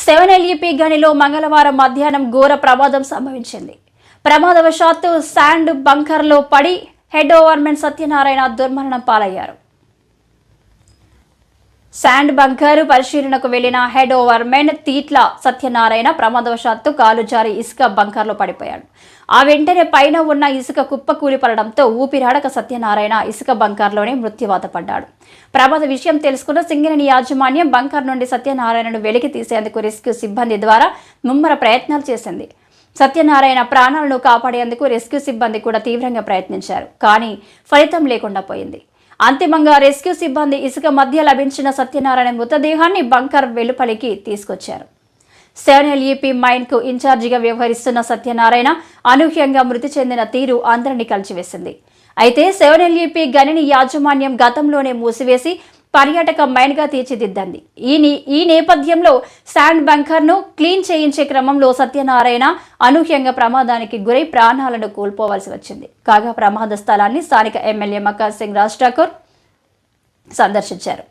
7LEP గనిలో మంగళవారం మధ్యాహ్నం ఘోర ప్రమాదం సంభవించింది. ప్రమాదవశాత్తు శాండ్ బంకర్లో పడి హెడ్ ఓవర్మెన్ సత్యనారాయణ దుర్మరణం పాలయ్యారు. శాండ్ బంకర్ పరిశీలనకు వెళ్లిన హెడ్ ఓవర్మెన్ తీట్ల సత్యనారాయణ ప్రమాదవశాత్తు కాలు జారి ఇసుక బంకర్లో పడిపోయాడు. ఆ వెంటనే పైన ఉన్న ఇసుక కుప్పకూలి పడడంతో ఊపిరాడక సత్యనారాయణ ఇసుక బంకర్లోనే మృత్యువాత పడ్డాడు. ప్రమాద విషయం తెలుసుకున్న సింగరేణి యాజమాన్యం బంకర్ నుండి సత్యనారాయణను వెలికి తీసేందుకు రెస్క్యూ సిబ్బంది ద్వారా ముమ్మర ప్రయత్నాలు చేసింది. సత్యనారాయణ ప్రాణాలను కాపాడేందుకు రెస్క్యూ సిబ్బంది కూడా తీవ్రంగా ప్రయత్నించారు. కానీ ఫలితం లేకుండా పోయింది. అంతిమంగా రెస్క్యూ సిబ్బంది ఇసుక మధ్య లభించిన సత్యనారాయణ మృతదేహాన్ని బంకర్ వెలుపలికి తీసుకొచ్చారు. 7LEP మైన్ కు ఇన్ఛార్జిగా వ్యవహరిస్తున్న సత్యనారాయణ అనూహ్యంగా మృతి చెందిన తీరు అందరినీ కలిచివేసింది. అయితే 7LEP గనిని యాజమాన్యం గతంలోనే మూసివేసి పర్యాటక మైన్ గా తీర్చిదిద్దంది. ఈ నేపథ్యంలో శాండ్ బంకర్ ను క్లీన్ చేయించే క్రమంలో సత్యనారాయణ అనూహ్యంగా ప్రమాదానికి గురై ప్రాణాలను కోల్పోవలసి వచ్చింది. కాగా ప్రమాద స్థలాన్ని స్థానిక ఎమ్మెల్యే మక్కర్ సింగ్ రాజ్ ఠాకూర్ సందర్శించారు.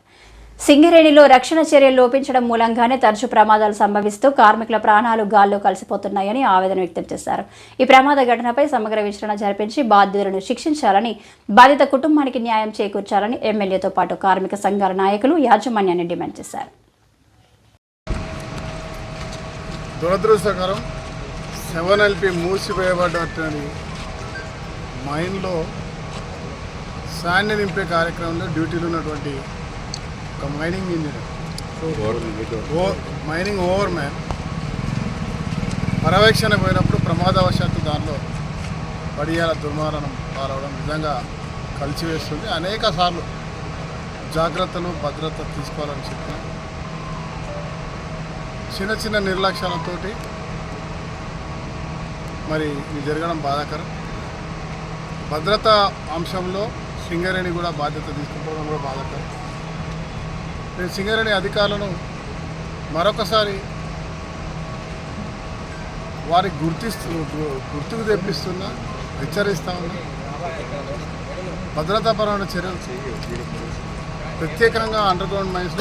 సింగరేణిలో రక్షణ చర్యలు లోపించడం మూలంగానే తరచూ ప్రమాదాలు సంభవిస్తూ కార్మికుల ప్రాణాలు గాల్లో కలిసిపోతున్నాయని ఆవేదన వ్యక్తం చేశారు. ఈ ప్రమాద ఘటనపై సమగ్ర విచారణ జరిపించి బాధ్యులను శిక్షించాలని, బాధిత కుటుంబానికి న్యాయం చేకూర్చాలని ఎమ్మెల్యేతో పాటు కార్మిక సంఘాల నాయకులు యాజమాన్యాన్ని డిమాండ్ చేశారు. దురదృష్టకరం, 7LP మూసివేయబడ్డటువంటి మైన్లో శాండ్ నింపే కార్యక్రమంలో డ్యూటీలో ఉన్నటువంటి ఒక మైనింగ్ ఇంజనీర్ మైనింగ్ ఓవర్మ్యాన్ పర్యవేక్షణ పోయినప్పుడు ప్రమాదవశాత్తు దానిలో పడియాల దుర్మరణం పాలవడం నిజంగా కలిసివేస్తుంది. అనేక సార్లు జాగ్రత్తలు భద్రత తీసుకోవాలని చెప్పిన చిన్న చిన్న నిర్లక్ష్యాలతోటి మరి ఇది జరగడం బాధాకరం. భద్రతా అంశంలో సింగరేణి కూడా బాధ్యత తీసుకోవడం కూడా బాధాకరం. నేను సింగరేణి అధికారులను మరొకసారి వారికి గుర్తుకు తెప్పిస్తున్నా, హెచ్చరిస్తా ఉన్నా. భద్రతాపరమైన చర్యలు ప్రత్యేకంగా అండర్గ్రౌండ్ మైన్స్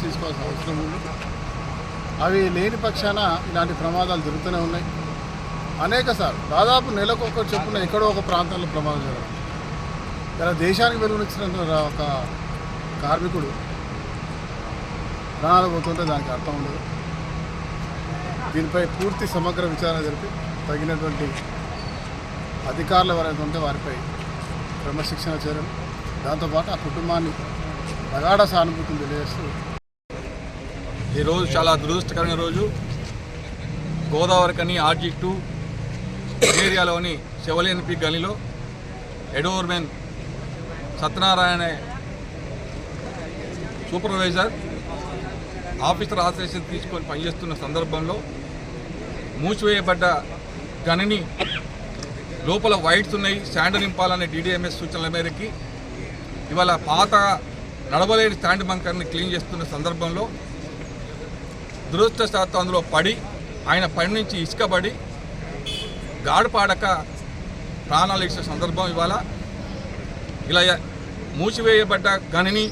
తీసుకోవాల్సిన అవసరం ఉంది. అవి లేని పక్షాన ఇలాంటి ప్రమాదాలు జరుగుతూనే ఉన్నాయి. అనేక సార్లు దాదాపు నెలకు ఒకటి చెప్పున ఎక్కడో ఒక ప్రాంతంలో ప్రమాదం జరగదు. ఇలా దేశానికి వెలుగునిచ్చిన ఒక కార్మికుడు ప్రాణాలు పోతుంటే దానికి అర్థం ఉండదు. దీనిపై పూర్తి సమగ్ర విచారణ జరిపి తగినటువంటి అధికారులు ఎవరైతే ఉంటే వారిపై క్రమశిక్షణ చర్యలు, దాంతోపాటు ఆ కుటుంబాన్ని ప్రగాఢ సానుభూతిని తెలియజేస్తూ ఈరోజు చాలా దురదృష్టకరమైన రోజు. గోదావరికని RG2 ఏరియాలోని 7LEP గనిలో head overmen Satyanarayana supervisor officer ఆశ్రయం తీసుకొని పనిచేస్తున్న సందర్భంలో మూసివేయబడ్డ గనిని లోపల వైట్స్ ఉన్నాయి, శాండ్ నింపాలనే DDMS సూచనల మేరకి ఇవాళ పాత నడవలేని శాండ్ బంకర్ని క్లీన్ చేస్తున్న సందర్భంలో దురదృష్టవశాత్తు అందులో పడి ఆయన పని నుంచి ఇసుక పడి గాడిపాడక ప్రాణాలు ఇచ్చే సందర్భం. ఇవాళ ఇలా మూసివేయబడ్డ గనిని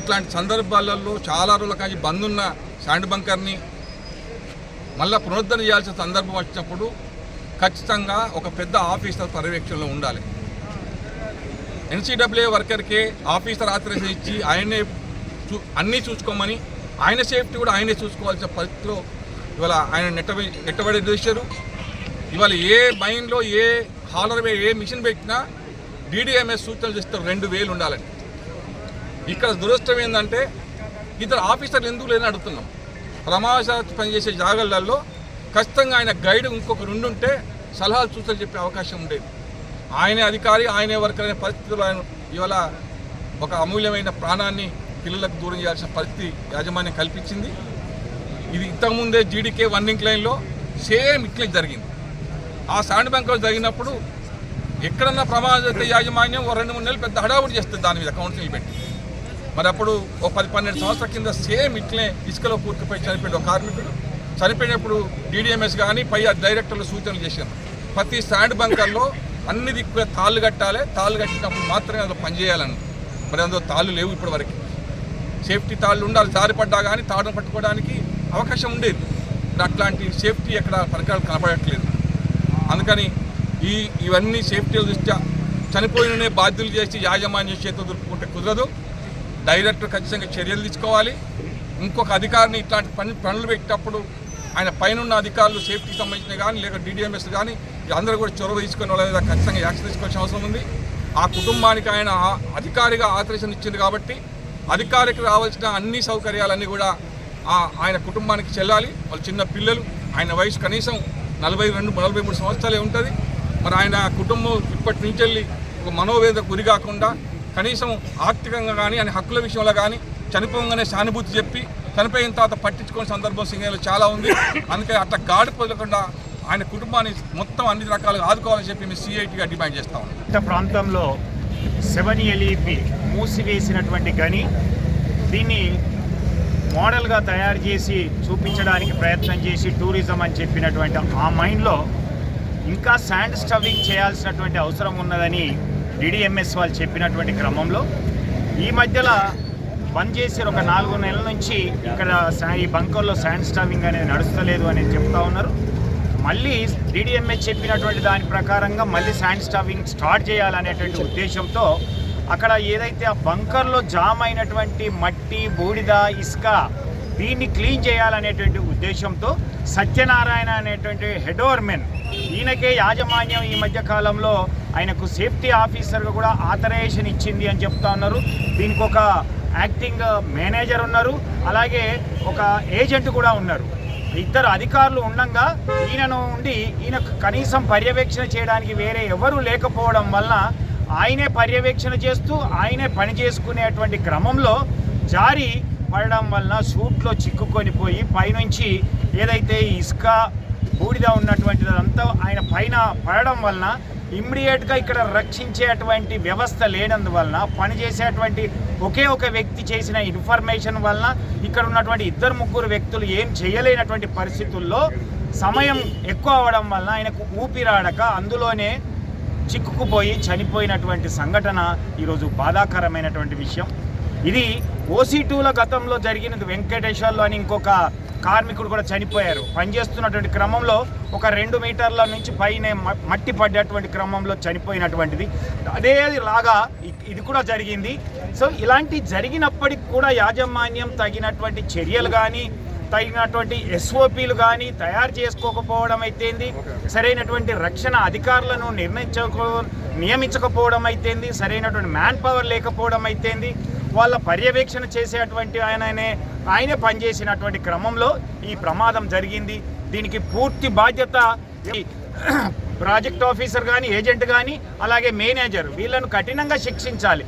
ఇట్లాంటి సందర్భాలలో చాలా రోజుల కానీ బంద్ ఉన్న శాండ్ బంకర్ని మళ్ళీ పునరుద్ధరణ చేయాల్సిన సందర్భం వచ్చినప్పుడు ఖచ్చితంగా ఒక పెద్ద ఆఫీసర్ పర్యవేక్షణలో ఉండాలి. NCAA వర్కర్కే ఆఫీసర్ ఆథరైజేషన్ ఇచ్చి ఆయనే అన్నీ చూసుకోమని, ఆయన సేఫ్టీ కూడా ఆయనే చూసుకోవాల్సిన పరిస్థితిలో ఇవాళ ఆయన నెట్టబడి చేశారు. ఇవాళ ఏ మైన్లో ఏ హాలర్ ఏ మిషన్ పెట్టినా DDMS సూచనలు చేస్తారు 2000 ఉండాలని. ఇక్కడ దురదృష్టం ఏంటంటే ఇద్దరు ఆఫీసర్లు ఎందుకు లేదని అడుగుతున్నాం. ప్రమాదవశాత్తు పనిచేసే జాగాలలో ఖచ్చితంగా ఆయన గైడ్ ఇంకొకరు ఉండుంటే సలహాలు సూచనలు చెప్పే అవకాశం ఉండేది. ఆయనే అధికారి, ఆయనే వర్కర్ అనే పరిస్థితుల్లో ఆయన ఇవాళ ఒక అమూల్యమైన ప్రాణాన్ని పిల్లలకు దూరం చేయాల్సిన పరిస్థితి యాజమాన్యం కల్పించింది. ఇది ఇంతకుముందే GDK 1 ఇంక్లైన్లో సేమ్ ఇట్లే జరిగింది. ఆ శాండ్ బ్యాంక్లో జరిగినప్పుడు ఎక్కడన్నా ప్రమాదం అయితే యాజమాన్యం 2-3 నెలలు పెద్ద హడావుడి చేస్తుంది దాని మీద కౌన్సిల్ పెట్టి. మరి అప్పుడు ఒక 10-12 సంవత్సరాల కింద సేమ్ ఇట్లే ఇసుకలో కూరుకుపోయి చనిపోయాడు ఒక కార్మికుడు. చనిపోయినప్పుడు DDMS కానీ పై డైరెక్టర్లు సూచనలు చేశారు, ప్రతి శాండ్ బంకర్లో అన్ని దిక్కుగా తాళ్ళు కట్టాలి, తాళ్ళు కట్టినప్పుడు మాత్రమే అందులో పనిచేయాలని. మరి అందులో తాళ్ళు లేవు ఇప్పటి వరకు. సేఫ్టీ తాళ్ళు ఉండాలి, జారిపడ్డా కానీ తాడును పట్టుకోవడానికి అవకాశం ఉండేది. అట్లాంటి సేఫ్టీ ఎక్కడ పరికరాలు కనపడట్లేదు. అందుకని ఇవన్నీ సేఫ్టీ దృష్ట్యా చనిపోయిననే బాధ్యులు చేసి యాజమాన్య చేతితో దొరుకుతుంటే కుదరదు. డైరెక్టర్ ఖచ్చితంగా చర్యలు తీసుకోవాలి. ఇంకొక అధికారిని ఇట్లాంటి పనులు పెట్టేటప్పుడు ఆయన పైన అధికారులు సేఫ్టీకి సంబంధించిన కానీ లేక DDMS కానీ అందరూ కూడా చొరవ తీసుకునే వాళ్ళ మీద ఖచ్చితంగా యాక్షన్ తీసుకోవాల్సిన అవసరం ఉంది. ఆ కుటుంబానికి ఆయన అధికారిగా ఆథరైజేషన్ ఇచ్చింది కాబట్టి అధికారికి రావాల్సిన అన్ని సౌకర్యాలన్నీ కూడా ఆయన కుటుంబానికి చెల్లాలి. వాళ్ళు చిన్న పిల్లలు, ఆయన వయసు కనీసం 42-43 సంవత్సరాలే ఉంటుంది. మరి ఆయన కుటుంబం ఇప్పటి నుంచి వెళ్ళి ఒక మనోవేదకు గురి కాకుండా కనీసం ఆర్థికంగా కానీ ఆయన హక్కుల విషయంలో కానీ చనిపోగానే సానుభూతి చెప్పి చనిపోయిన తర్వాత పట్టించుకునే సందర్భం సింగేలో చాలా ఉంది. అందుకే అట్లా గాడి పొందకుండా ఆయన కుటుంబాన్ని మొత్తం అన్ని రకాలుగా ఆదుకోవాలని చెప్పి మేము CITగా డిమాండ్ చేస్తా ఉన్నాం. ప్రాంతంలో 7LEP మూసివేసినటువంటి గని దీన్ని మోడల్గా తయారు చేసి చూపించడానికి ప్రయత్నం చేసి టూరిజం అని చెప్పినటువంటి ఆ మైండ్లో ఇంకా శాండ్ స్టవింగ్ చేయాల్సినటువంటి అవసరం ఉన్నదని DDMS వాళ్ళు చెప్పినటువంటి క్రమంలో ఈ మధ్యలో బంద్ చేసి ఒక 4 నెలల నుంచి ఇక్కడ ఈ బంకర్లో శాండ్ స్టవింగ్ అనేది నడుస్తలేదు అని చెప్తా ఉన్నారు. మళ్ళీ DDMS చెప్పినటువంటి దాని ప్రకారంగా మళ్ళీ శాండ్ స్టవింగ్ స్టార్ట్ చేయాలనేటువంటి ఉద్దేశంతో అక్కడ ఏదైతే ఆ బంకర్లో జామ్ అయినటువంటి మట్టి, బూడిద, ఇసుక దీన్ని క్లీన్ చేయాలనేటువంటి ఉద్దేశంతో సత్యనారాయణ అనేటువంటి హెడ్ ఓవర్మెన్ ఈయనకే యాజమాన్యం ఈ మధ్య కాలంలో ఆయనకు సేఫ్టీ ఆఫీసర్గా కూడా ఆథరైజేషన్ ఇచ్చింది అని చెప్తా ఉన్నారు. దీనికి ఒక యాక్టింగ్ మేనేజర్ ఉన్నారు, అలాగే ఒక ఏజెంట్ కూడా ఉన్నారు. ఇద్దరు అధికారులు ఉండగా ఈయన కనీసం పర్యవేక్షణ చేయడానికి వేరే ఎవరు లేకపోవడం వలన ఆయనే పర్యవేక్షణ చేస్తూ ఆయనే పని చేసుకునేటువంటి క్రమంలో జారి పడడం వలన షూట్లో చిక్కుకొని పోయి పైనుంచి ఏదైతే ఇసుక బూడిద ఉన్నటువంటిదంతా ఆయన పైన పడడం వలన ఇమ్మీడియట్గా ఇక్కడ రక్షించేటువంటి వ్యవస్థ లేనందువలన పనిచేసేటువంటి ఒకే ఒక వ్యక్తి చేసిన ఇన్ఫర్మేషన్ వలన ఇక్కడ ఉన్నటువంటి 2-3 వ్యక్తులు ఏం చేయలేనటువంటి పరిస్థితుల్లో సమయం ఎక్కువ అవడం వలన ఆయనకు ఊపిరాడక అందులోనే చిక్కుకుపోయి చనిపోయినటువంటి సంఘటన ఈరోజు బాధాకరమైనటువంటి విషయం. ఇది OC2లో గతంలో జరిగినది. వెంకటేశ్వర్లో అని ఇంకొక కార్మికుడు కూడా చనిపోయారు. పనిచేస్తున్నటువంటి క్రమంలో ఒక 2 మీటర్ల నుంచి పైన మట్టి పడ్డటువంటి క్రమంలో చనిపోయినటువంటిది. అదేలాగా ఇది కూడా జరిగింది. సో ఇలాంటి జరిగినప్పటికి కూడా యాజమాన్యం తగినటువంటి చర్యలు కానీ తగినటువంటి SOPలు కానీ తయారు చేసుకోకపోవడం అయితేంది, సరైనటువంటి రక్షణ అధికారులను నియమించకపోవడం అయితేంది, సరైనటువంటి మ్యాన్ పవర్ లేకపోవడం అయితేంది, వాళ్ళ పర్యవేక్షణ చేసేటువంటి ఆయనే పనిచేసినటువంటి క్రమంలో ఈ ప్రమాదం జరిగింది. దీనికి పూర్తి బాధ్యత ప్రాజెక్ట్ ఆఫీసర్ కానీ, ఏజెంట్ కానీ, అలాగే మేనేజర్ వీళ్ళను కఠినంగా శిక్షించాలి.